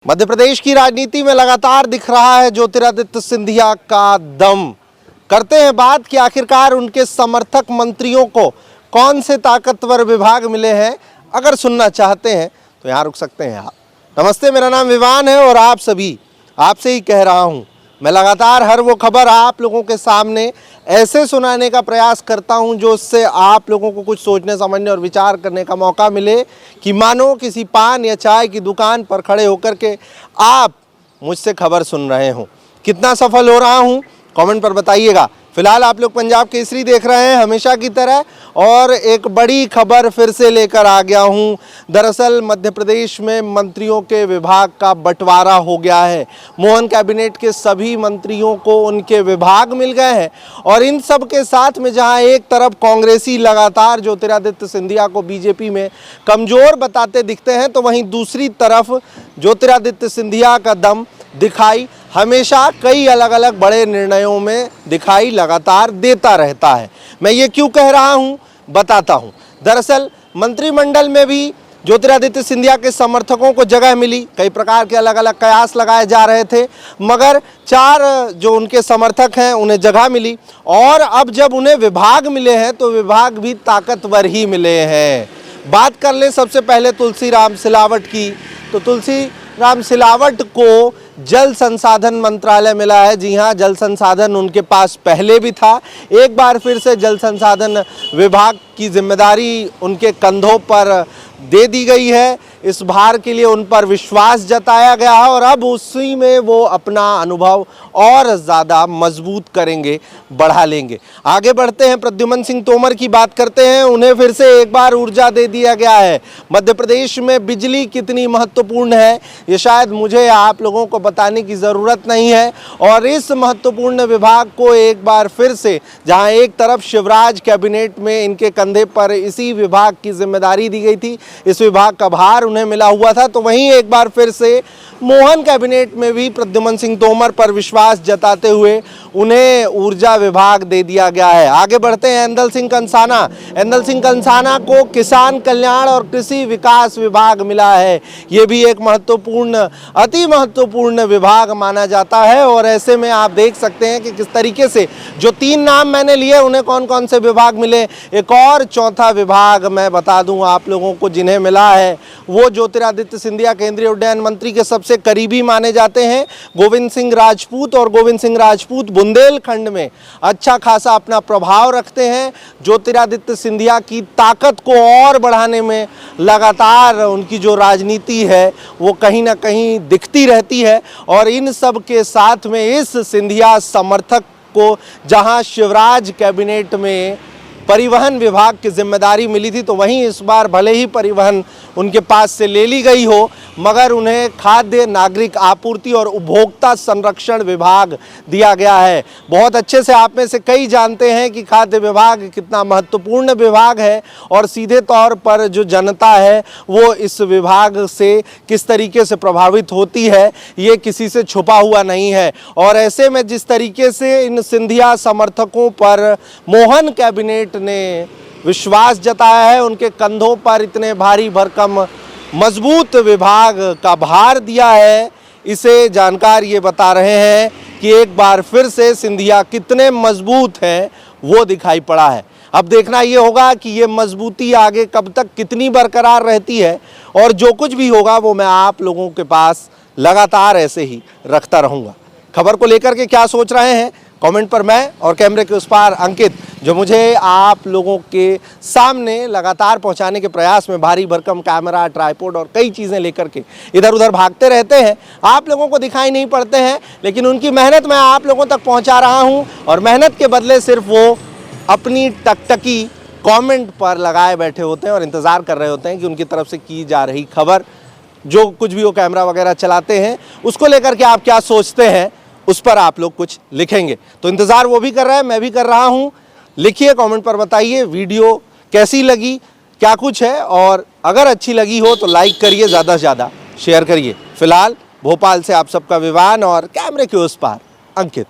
मध्य प्रदेश की राजनीति में लगातार दिख रहा है ज्योतिरादित्य सिंधिया का दम। करते हैं बात कि आखिरकार उनके समर्थक मंत्रियों को कौन से ताकतवर विभाग मिले हैं। अगर सुनना चाहते हैं तो यहाँ रुक सकते हैं आप। नमस्ते, मेरा नाम विवान है और आप सभी आपसे ही कह रहा हूँ, मैं लगातार हर वो खबर आप लोगों के सामने ऐसे सुनाने का प्रयास करता हूं जो उससे आप लोगों को कुछ सोचने समझने और विचार करने का मौका मिले कि मानो किसी पान या चाय की दुकान पर खड़े होकर के आप मुझसे खबर सुन रहे हो। कितना सफल हो रहा हूं कमेंट पर बताइएगा। फिलहाल आप लोग पंजाब केसरी देख रहे हैं हमेशा की तरह, और एक बड़ी खबर फिर से लेकर आ गया हूं। दरअसल मध्य प्रदेश में मंत्रियों के विभाग का बंटवारा हो गया है। मोहन कैबिनेट के सभी मंत्रियों को उनके विभाग मिल गए हैं, और इन सब के साथ में जहां एक तरफ कांग्रेसी लगातार ज्योतिरादित्य सिंधिया को बीजेपी में कमज़ोर बताते दिखते हैं, तो वहीं दूसरी तरफ ज्योतिरादित्य सिंधिया का दम दिखाई हमेशा कई अलग अलग बड़े निर्णयों में दिखाई लगातार देता रहता है। मैं ये क्यों कह रहा हूँ बताता हूँ। दरअसल मंत्रिमंडल में भी ज्योतिरादित्य सिंधिया के समर्थकों को जगह मिली। कई प्रकार के अलग अलग कयास लगाए जा रहे थे, मगर 4 जो उनके समर्थक हैं उन्हें जगह मिली, और अब जब उन्हें विभाग मिले हैं तो विभाग भी ताकतवर ही मिले हैं। बात कर लें सबसे पहले तुलसीराम सिलावट की, तो तुलसीराम सिलावट को जल संसाधन मंत्रालय मिला है। जी हाँ, जल संसाधन उनके पास पहले भी था, एक बार फिर से जल संसाधन विभाग की जिम्मेदारी उनके कंधों पर दे दी गई है। इस भार के लिए उन पर विश्वास जताया गया है, और अब उसी में वो अपना अनुभव और ज़्यादा मजबूत करेंगे, बढ़ा लेंगे। आगे बढ़ते हैं, प्रद्युमन सिंह तोमर की बात करते हैं। उन्हें फिर से एक बार ऊर्जा दे दिया गया है। मध्य प्रदेश में बिजली कितनी महत्वपूर्ण है ये शायद मुझे आप लोगों को बताने की ज़रूरत नहीं है, और इस महत्वपूर्ण विभाग को एक बार फिर से, जहां एक तरफ शिवराज कैबिनेट में इनके कंधे पर इसी विभाग की जिम्मेदारी दी गई थी, इस विभाग का भार उन्हें मिला हुआ था, तो वहीं एक बार फिर से मोहन कैबिनेट में भी प्रद्युमन सिंह तोमर पर विश्वास जताते हुए उन्हें ऊर्जा विभाग दे दिया गया है। आगे बढ़ते हैं, ऐंदल सिंह कंसाना। ऐंदल सिंह कंसाना को किसान कल्याण और कृषि विकास विभाग मिला है। ये भी एक महत्वपूर्ण, अति महत्वपूर्ण विभाग माना जाता है, और ऐसे में आप देख सकते हैं कि किस तरीके से जो 3 नाम मैंने लिए उन्हें कौन कौन से विभाग मिले। एक और चौथा विभाग मैं बता दूं आप लोगों को जिन्हें मिला है, वो ज्योतिरादित्य सिंधिया केंद्रीय उड्डयन मंत्री के सबसे करीबी माने जाते हैं, गोविंद सिंह राजपूत। और गोविंद सिंह राजपूत बुंदेलखंड में अच्छा खासा अपना प्रभाव रखते हैं। ज्योतिरादित्य सिंधिया की ताकत को और बढ़ाने में लगातार उनकी जो राजनीति है वो कहीं ना कहीं दिखती रहती है, और इन सब के साथ में इस सिंधिया समर्थक को जहां शिवराज कैबिनेट में परिवहन विभाग की जिम्मेदारी मिली थी, तो वहीं इस बार भले ही परिवहन उनके पास से ले ली गई हो, मगर उन्हें खाद्य नागरिक आपूर्ति और उपभोक्ता संरक्षण विभाग दिया गया है। बहुत अच्छे से आप में से कई जानते हैं कि खाद्य विभाग कितना महत्वपूर्ण विभाग है, और सीधे तौर पर जो जनता है वो इस विभाग से किस तरीके से प्रभावित होती है ये किसी से छुपा हुआ नहीं है। और ऐसे में जिस तरीके से इन सिंधिया समर्थकों पर मोहन कैबिनेट ने विश्वास जताया है, उनके कंधों पर इतने भारी भरकम मजबूत विभाग का भार दिया है, इसे जानकार ये बता रहे हैं कि एक बार फिर से सिंधिया कितने मजबूत हैं वो दिखाई पड़ा है। अब देखना ये होगा कि ये मजबूती आगे कब तक कितनी बरकरार रहती है, और जो कुछ भी होगा वो मैं आप लोगों के पास लगातार ऐसे ही रखता रहूँगा। खबर को लेकर के क्या सोच रहे हैं कमेंट पर मैं और कैमरे के उस पार अंकित, जो मुझे आप लोगों के सामने लगातार पहुंचाने के प्रयास में भारी भरकम कैमरा, ट्राइपॉड और कई चीज़ें लेकर के इधर उधर भागते रहते हैं। आप लोगों को दिखाई नहीं पड़ते हैं, लेकिन उनकी मेहनत मैं आप लोगों तक पहुंचा रहा हूं, और मेहनत के बदले सिर्फ वो अपनी टकटकी कमेंट पर लगाए बैठे होते हैं और इंतज़ार कर रहे होते हैं कि उनकी तरफ से की जा रही खबर, जो कुछ भी वो कैमरा वगैरह चलाते हैं, उसको लेकर के आप क्या सोचते हैं उस पर आप लोग कुछ लिखेंगे। तो इंतज़ार वो भी कर रहा है, मैं भी कर रहा हूँ। लिखिए कमेंट पर, बताइए वीडियो कैसी लगी, क्या कुछ है, और अगर अच्छी लगी हो तो लाइक करिए, ज़्यादा से ज़्यादा शेयर करिए। फिलहाल भोपाल से आप सबका विवान और कैमरे के उस पार अंकित।